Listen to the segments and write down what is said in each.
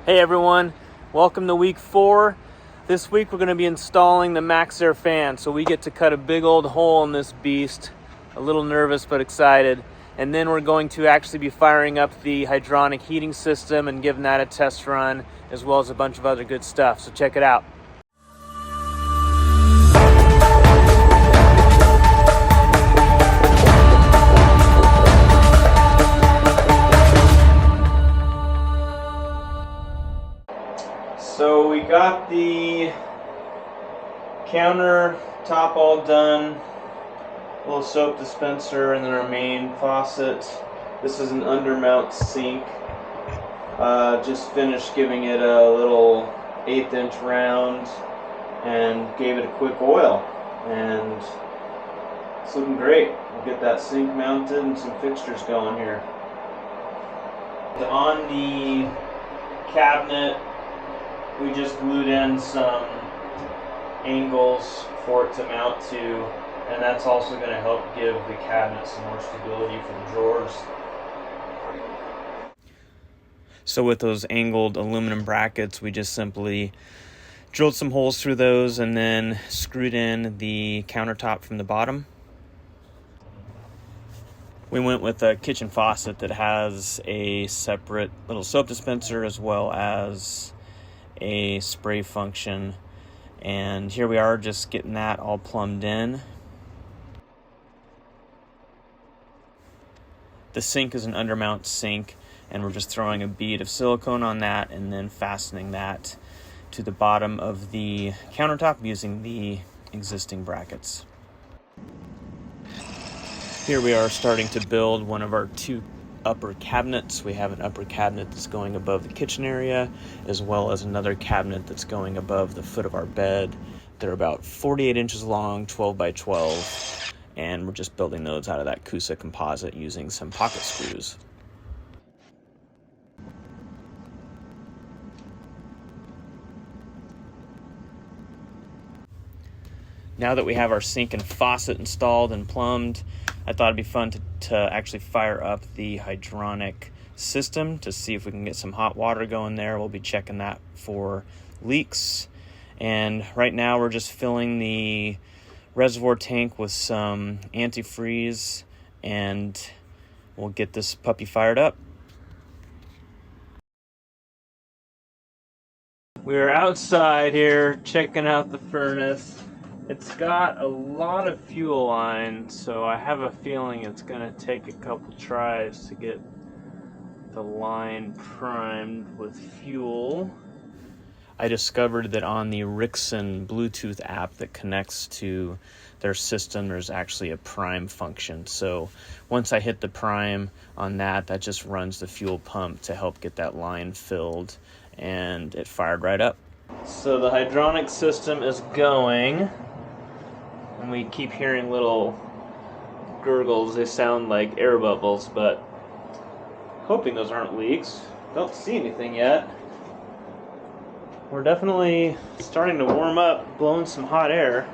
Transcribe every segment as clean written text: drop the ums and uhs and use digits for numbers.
Hey everyone, welcome to week 4. This week we're going to be installing the Maxxair Fan, so we get to cut a big old hole in this beast. A little nervous but excited. And then we're going to actually be firing up the hydronic heating system and giving that a test run, as well as a bunch of other good stuff. So check it out. So we got the countertop all done, a little soap dispenser, and then our main faucet. This is an undermount sink. Just finished giving it a little 1/8 inch round and gave it a quick oil, and it's looking great. We'll get that sink mounted and some fixtures going here. On the cabinet, we just glued in some angles for it to mount to, and that's also going to help give the cabinet some more stability for the drawers. So with those angled aluminum brackets, we just simply drilled some holes through those and then screwed in the countertop from the bottom. We went with a kitchen faucet that has a separate little soap dispenser as well as a spray function, and here we are just getting that all plumbed in. The sink is an undermount sink, and we're just throwing a bead of silicone on that and then fastening that to the bottom of the countertop using the existing brackets. Here we are starting to build one of our 2 upper cabinets. We have an upper cabinet that's going above the kitchen area, as well as another cabinet that's going above the foot of our bed. They're about 48 inches long, 12 by 12, and we're just building those out of that Total Composite using some pocket screws. Now that we have our sink and faucet installed and plumbed, I thought it'd be fun to actually fire up the hydronic system to see if we can get some hot water going there. We'll be checking that for leaks. And right now we're just filling the reservoir tank with some antifreeze, and we'll get this puppy fired up. We're outside here checking out the furnace. It's got a lot of fuel lines, so I have a feeling it's going to take a couple tries to get the line primed with fuel. I discovered that on the Rixen Bluetooth app that connects to their system, there's actually a prime function. So once I hit the prime on that, that just runs the fuel pump to help get that line filled, and it fired right up. So the hydronic system is going, and we keep hearing little gurgles. They sound like air bubbles, but hoping those aren't leaks. Don't see anything yet. We're definitely starting to warm up, blowing some hot air.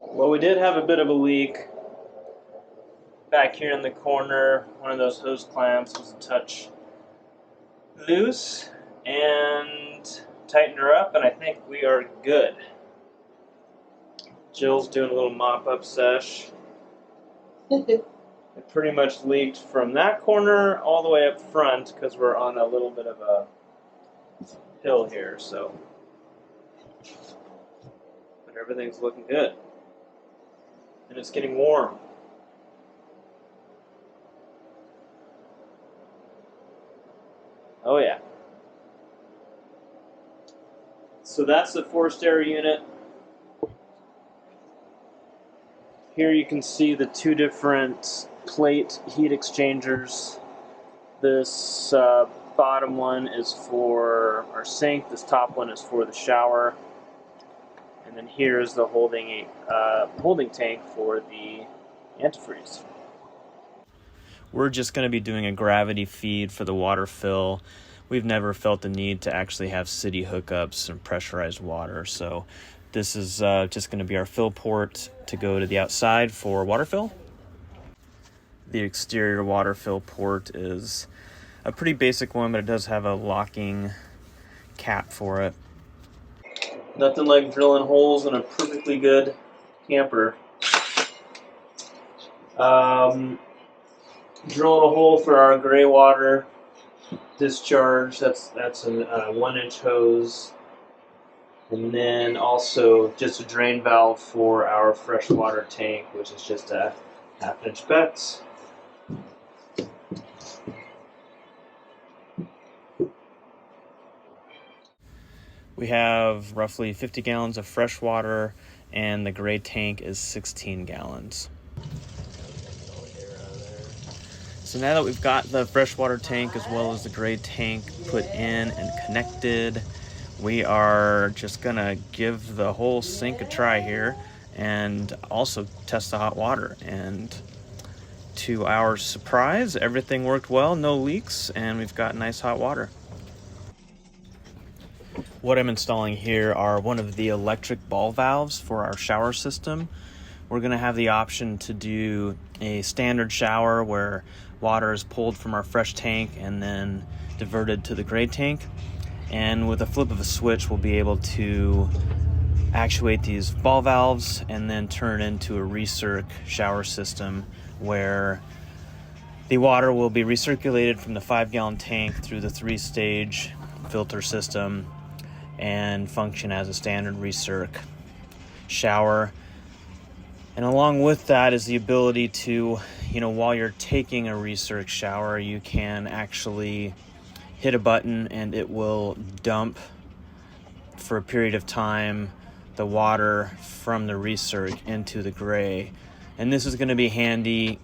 Well, we did have a bit of a leak back here in the corner. One of those hose clamps was a touch loose, and tightened her up, and I think we are good. Jill's doing a little mop-up sesh. It pretty much leaked from that corner all the way up front because we're on a little bit of a hill here, so. But everything's looking good. And it's getting warm. Oh yeah. So that's the forced air unit. Here you can see the 2 different plate heat exchangers. This bottom one is for our sink, this top one is for the shower, and then here's the holding tank for the antifreeze. We're just going to be doing a gravity feed for the water fill. We've never felt the need to actually have city hookups and pressurized water, so this is just going to be our fill port to go to the outside for water fill. The exterior water fill port is a pretty basic one, but it does have a locking cap for it. Nothing like drilling holes in a perfectly good camper. Drilling a hole for our gray water discharge. That's a 1-inch hose, and then also just a drain valve for our freshwater tank, which is just a 1/2-inch bet. We have roughly 50 gallons of fresh water, and the gray tank is 16 gallons. So now that we've got the freshwater tank as well as the gray tank put in and connected, we are just gonna give the whole sink a try here and also test the hot water. And to our surprise, everything worked well, no leaks, and we've got nice hot water. What I'm installing here are one of the electric ball valves for our shower system. We're going to have the option to do a standard shower where water is pulled from our fresh tank and then diverted to the gray tank. And with a flip of a switch, we'll be able to actuate these ball valves and then turn it into a recirc shower system where the water will be recirculated from the 5-gallon tank through the 3-stage filter system and function as a standard recirc shower. And along with that is the ability to, while you're taking a recirc shower, you can actually hit a button and it will dump for a period of time the water from the recirc into the gray. And this is going to be handy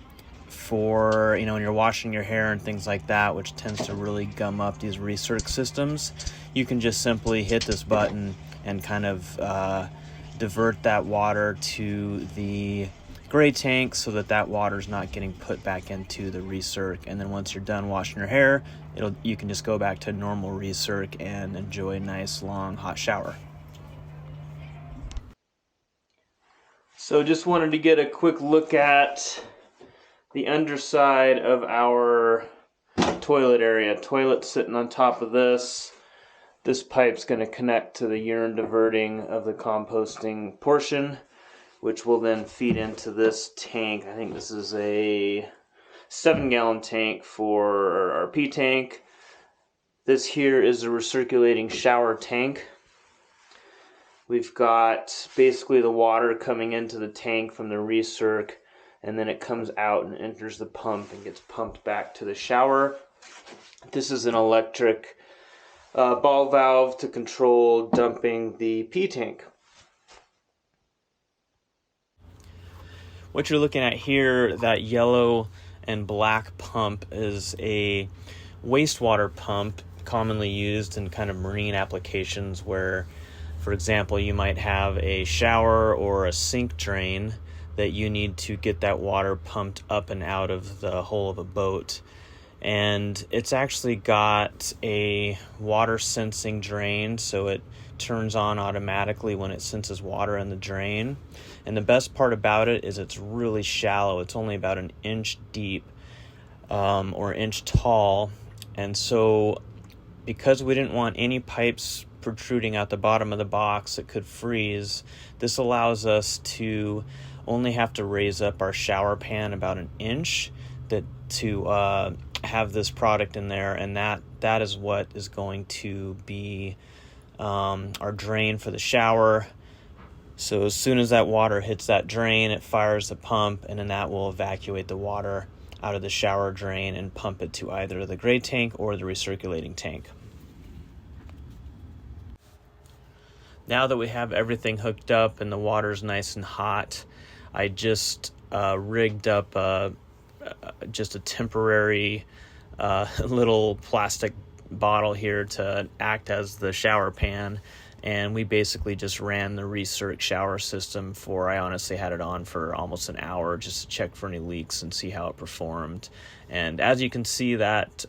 for, when you're washing your hair and things like that, which tends to really gum up these recirc systems. You can just simply hit this button and kind of divert that water to the gray tank so that water is not getting put back into the recirc. And then once you're done washing your hair, you can just go back to normal recirc and enjoy a nice long hot shower. So just wanted to get a quick look at the underside of our toilet area. Toilet sitting on top of this. This pipe's going to connect to the urine diverting of the composting portion, which will then feed into this tank. I think this is a 7-gallon tank for our P tank. This here is a recirculating shower tank. We've got basically the water coming into the tank from the recirc, and then it comes out and enters the pump and gets pumped back to the shower. This is an electric ball valve to control dumping the P tank. What you're looking at here, that yellow and black pump, is a wastewater pump commonly used in kind of marine applications where, for example, you might have a shower or a sink drain that you need to get that water pumped up and out of the hull of a boat. And it's actually got a water sensing drain, so it turns on automatically when it senses water in the drain. And the best part about it is it's really shallow. It's only about 1 inch deep or 1 inch tall. And so because we didn't want any pipes protruding out the bottom of the box that could freeze, this allows us to only have to raise up our shower pan about 1 inch to have this product in there, and that is what is going to be our drain for the shower. So as soon as that water hits that drain, it fires the pump, and then that will evacuate the water out of the shower drain and pump it to either the gray tank or the recirculating tank. Now that we have everything hooked up and the water's nice and hot, I just rigged up just a temporary little plastic bottle here to act as the shower pan, and we basically just ran the recirc shower system I honestly had it on for almost an hour just to check for any leaks and see how it performed. And as you can see, that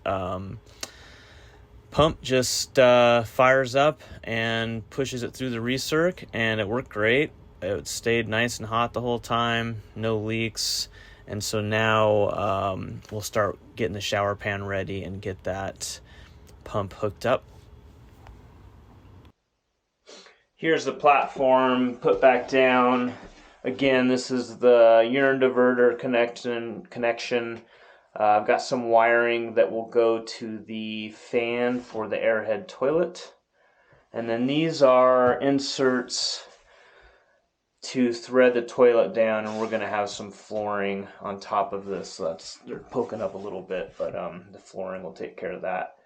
pump just fires up and pushes it through the recirc, and it worked great. It stayed nice and hot the whole time, no leaks, And so now we'll start getting the shower pan ready and get that pump hooked up. Here's the platform put back down. Again, this is the urine diverter connection. I've got some wiring that will go to the fan for the airhead toilet. And then these are inserts to thread the toilet down, and we're going to have some flooring on top of this. So they're poking up a little bit, but the flooring will take care of that.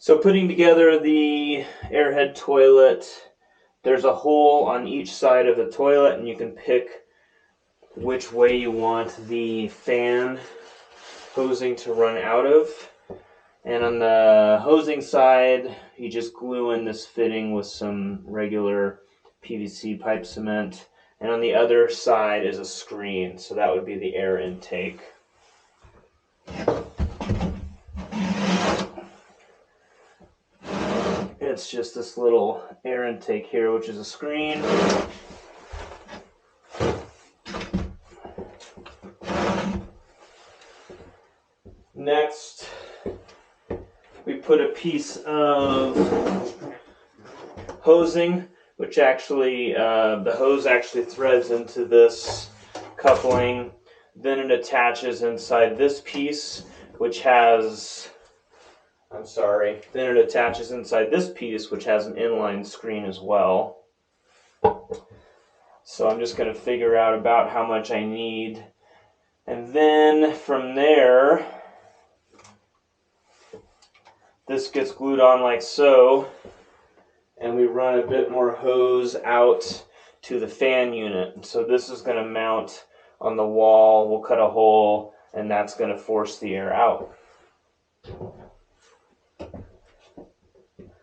So putting together the airhead toilet, there's a hole on each side of the toilet, and you can pick which way you want the fan hosing to run out of. And on the hosing side, you just glue in this fitting with some regular PVC pipe cement. And on the other side is a screen, so that would be the air intake. It's just this little air intake here, which is a screen. Next, we put a piece of hosing, which actually, the hose actually threads into this coupling. Then it attaches inside this piece, which has, then it attaches inside this piece, which has an inline screen as well. So I'm just going to figure out about how much I need. And then from there, this gets glued on like so, and we run a bit more hose out to the fan unit. So this is going to mount on the wall. We'll cut a hole, and that's going to force the air out.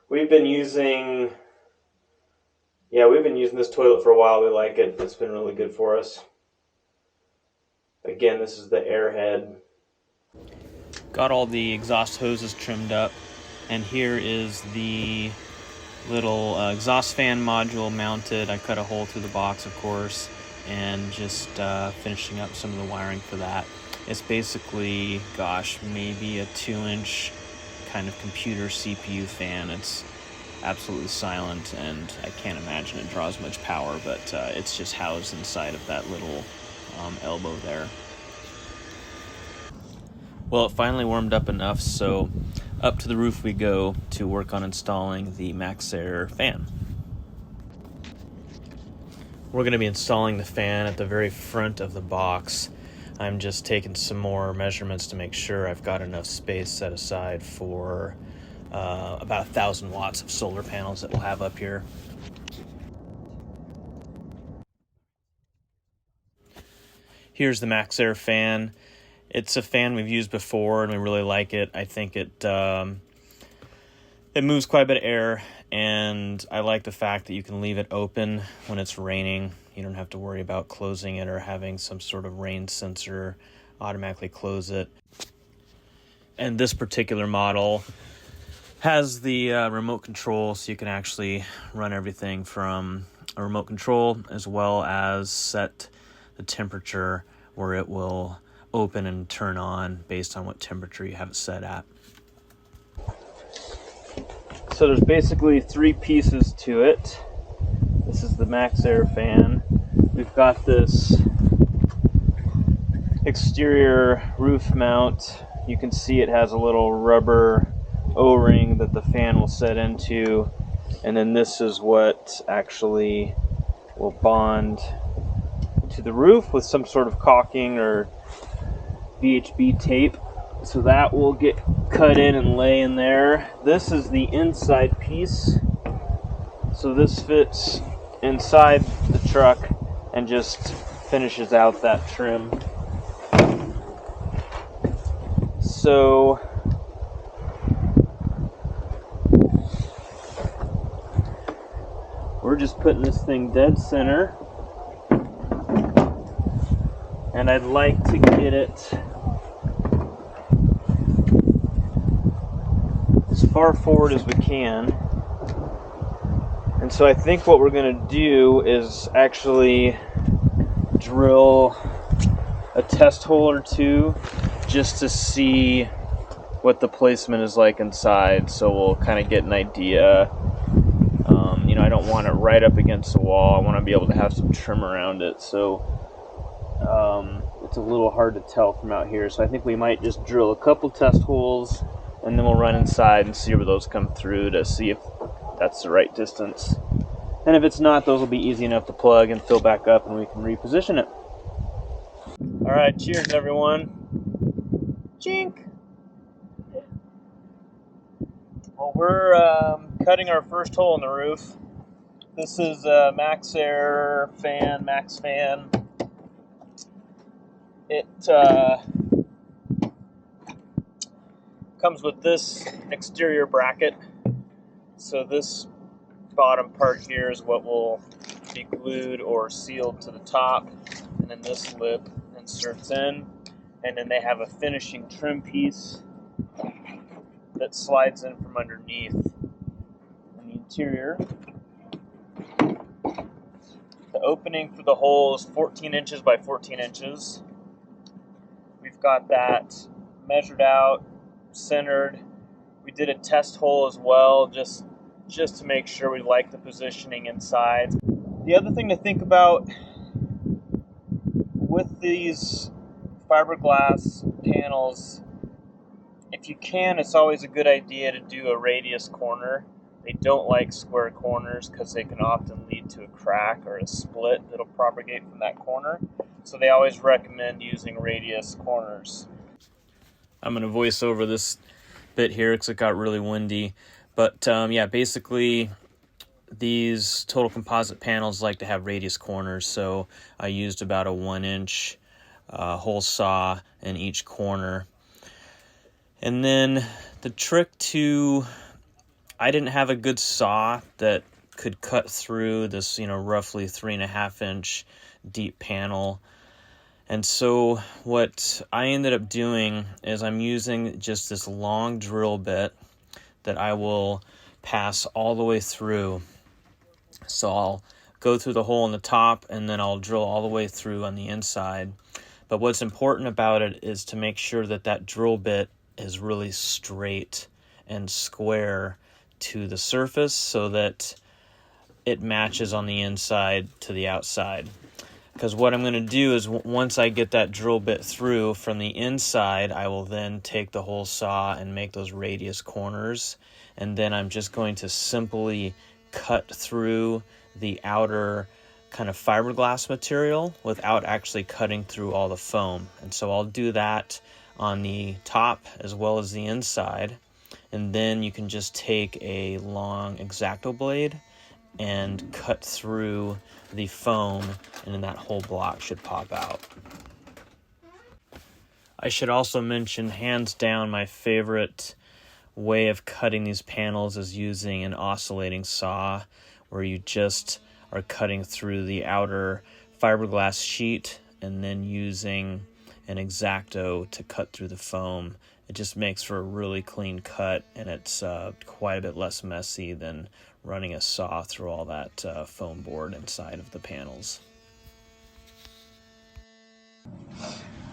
We've been using this toilet for a while. We like it. It's been really good for us. Again, this is the airhead. Got all the exhaust hoses trimmed up, and here is the little exhaust fan module mounted. I cut a hole through the box, of course, and just finishing up some of the wiring for that. It's basically, gosh, maybe a 2-inch kind of computer CPU fan. It's absolutely silent, and I can't imagine it draws much power, but it's just housed inside of that little elbow there. Well, it finally warmed up enough, so up to the roof we go to work on installing the Maxxair Fan. We're going to be installing the fan at the very front of the box. I'm just taking some more measurements to make sure I've got enough space set aside for about 1,000 watts of solar panels that we'll have up here. Here's the Maxxair Fan. It's a fan we've used before, and we really like it. I think it moves quite a bit of air, and I like the fact that you can leave it open when it's raining. You don't have to worry about closing it or having some sort of rain sensor automatically close it. And this particular model has the remote control, so you can actually run everything from a remote control, as well as set the temperature where it will open and turn on based on what temperature you have it set at. So there's basically 3 pieces to it. This is the Maxxair Fan. We've got this exterior roof mount. You can see it has a little rubber O-ring that the fan will set into, and then this is what actually will bond to the roof with some sort of caulking or VHB tape. So that will get cut in and lay in there. This is the inside piece. So this fits inside the truck and just finishes out that trim. So we're just putting this thing dead center, and I'd like to get it as far forward as we can, And so I think what we're going to do is actually drill a test hole or two just to see what the placement is like inside, so we'll kind of get an idea. You know, I don't want it right up against the wall. I want to be able to have some trim around it, so it's a little hard to tell from out here. So I think we might just drill a couple test holes, and then we'll run inside and see where those come through to see if that's the right distance. And if it's not, those will be easy enough to plug and fill back up, and we can reposition it. All right, cheers everyone. Chink. Well, we're cutting our first hole in the roof. This is a Maxxair Fan, Max Fan. It comes with this exterior bracket. So this bottom part here is what will be glued or sealed to the top, and then this lip inserts in, and then they have a finishing trim piece that slides in from underneath in the interior. The opening for the hole is 14 inches by 14 inches. We've got that measured out, centered. We did a test hole as well, just to make sure we like the positioning inside. The other thing to think about with these fiberglass panels, if you can, it's always a good idea to do a radius corner. They don't like square corners because they can often lead to a crack or a split that'll propagate from that corner. So they always recommend using radius corners. I'm going to voice over this bit here because it got really windy. But yeah, basically these Total Composite panels like to have radius corners. So I used about a 1-inch hole saw in each corner. And then the trick to, I didn't have a good saw that could cut through this, you know, roughly 3.5-inch deep panel. And so what I ended up doing is I'm using just this long drill bit that I will pass all the way through. So I'll go through the hole in the top, and then I'll drill all the way through on the inside. But what's important about it is to make sure that that drill bit is really straight and square to the surface so that it matches on the inside to the outside. Because what I'm going to do is once I get that drill bit through from the inside, I will then take the hole saw and make those radius corners. And then I'm just going to simply cut through the outer kind of fiberglass material without actually cutting through all the foam. And so I'll do that on the top as well as the inside. And then you can just take a long X-Acto blade and cut through the foam, and then that whole block should pop out. I should also mention, hands down, my favorite way of cutting these panels is using an oscillating saw, where you just are cutting through the outer fiberglass sheet and then using an X-Acto to cut through the foam. It just makes for a really clean cut, and it's quite a bit less messy than running a saw through all that foam board inside of the panels.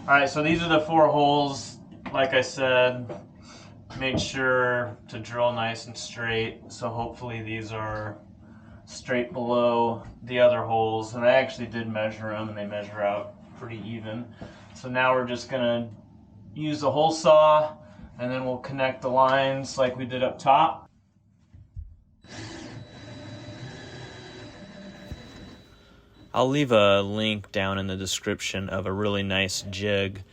Alright, so these are the 4 holes. Like I said, made sure to drill nice and straight, so hopefully these are straight below the other holes. And I actually did measure them, and they measure out pretty even. So now we're just gonna use the hole saw, and then we'll connect the lines like we did up top. I'll leave a link down in the description of a really nice jig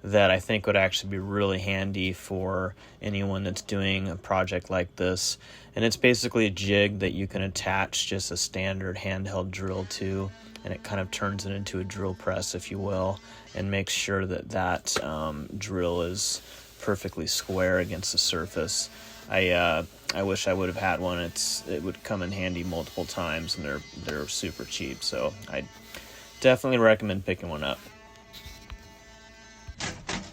that I think would actually be really handy for anyone that's doing a project like this. And it's basically a jig that you can attach just a standard handheld drill to, and it kind of turns it into a drill press, if you will, and makes sure that that drill is perfectly square against the surface. I wish I would have had one. It would come in handy multiple times, and they're super cheap, so I definitely recommend picking one up.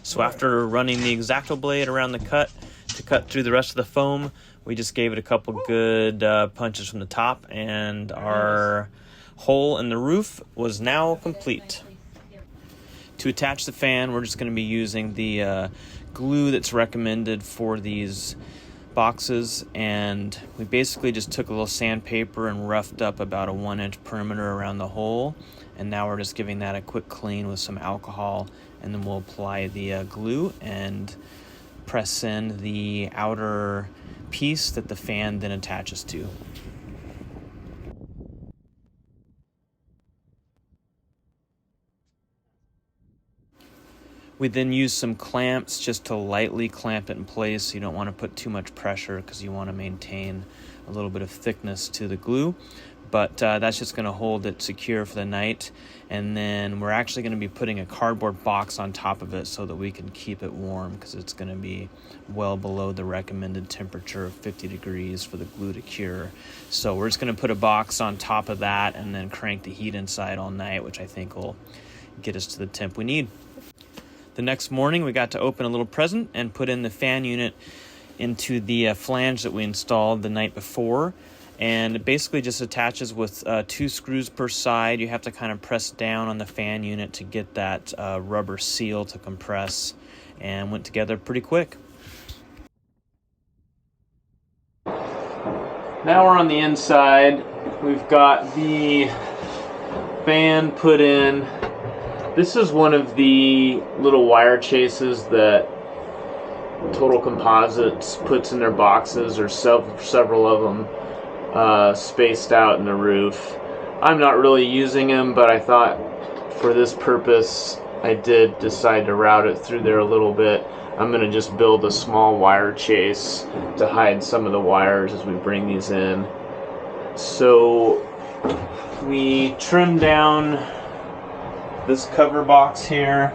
So after running the X-Acto blade around the cut, To cut through the rest of the foam, we just gave it a couple good punches from the top, and our hole in the roof was now complete. To attach the fan, we're just going to be using the glue that's recommended for these boxes, and we basically just took a little sandpaper and roughed up about a 1-inch perimeter around the hole, and now we're just giving that a quick clean with some alcohol, and then we'll apply the glue and press in the outer piece that the fan then attaches to. We then use some clamps just to lightly clamp it in place. You don't want to put too much pressure because you want to maintain a little bit of thickness to the glue. But that's just going to hold it secure for the night. And then we're actually going to be putting a cardboard box on top of it so that we can keep it warm, because it's going to be well below the recommended temperature of 50 degrees for the glue to cure. So we're just going to put a box on top of that and then crank the heat inside all night, which I think will get us to the temp we need. The next morning, we got to open a little present and put in the fan unit into the flange that we installed the night before. And it basically just attaches with 2 screws per side. You have to kind of press down on the fan unit to get that rubber seal to compress, and went together pretty quick. Now we're on the inside. We've got the fan put in. This is one of the little wire chases that Total Composites puts in their boxes, or several of them spaced out in the roof. I'm not really using them, but I thought for this purpose I did decide to route it through there a little bit. I'm going to just build a small wire chase to hide some of the wires as we bring these in. So we trim down this cover box here,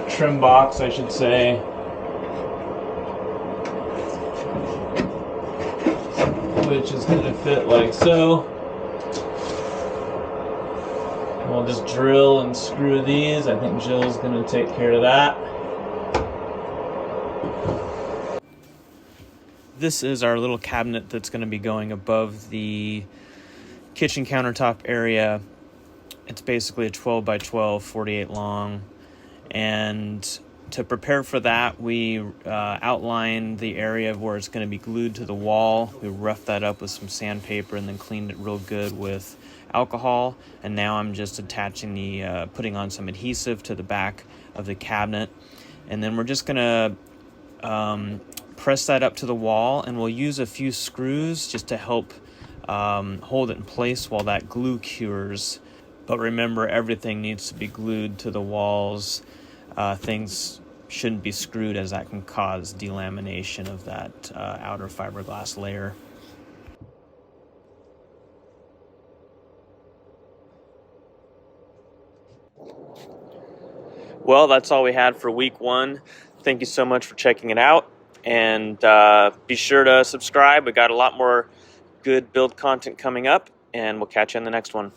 trim box I should say, which is going to fit like so. We'll just drill and screw these. I think Jill's going to take care of that. This is our little cabinet that's going to be going above the kitchen countertop area. It's basically a 12 by 12, 48 long. And to prepare for that, we outlined the area where it's going to be glued to the wall. We roughed that up with some sandpaper and then cleaned it real good with alcohol. And now I'm just attaching putting on some adhesive to the back of the cabinet. And then we're just going to press that up to the wall, and we'll use a few screws just to help hold it in place while that glue cures. But remember, everything needs to be glued to the walls. Things shouldn't be screwed, as that can cause delamination of that outer fiberglass layer. Well, that's all we had for week 1. Thank you so much for checking it out. And be sure to subscribe. We got a lot more good build content coming up, and we'll catch you in the next one.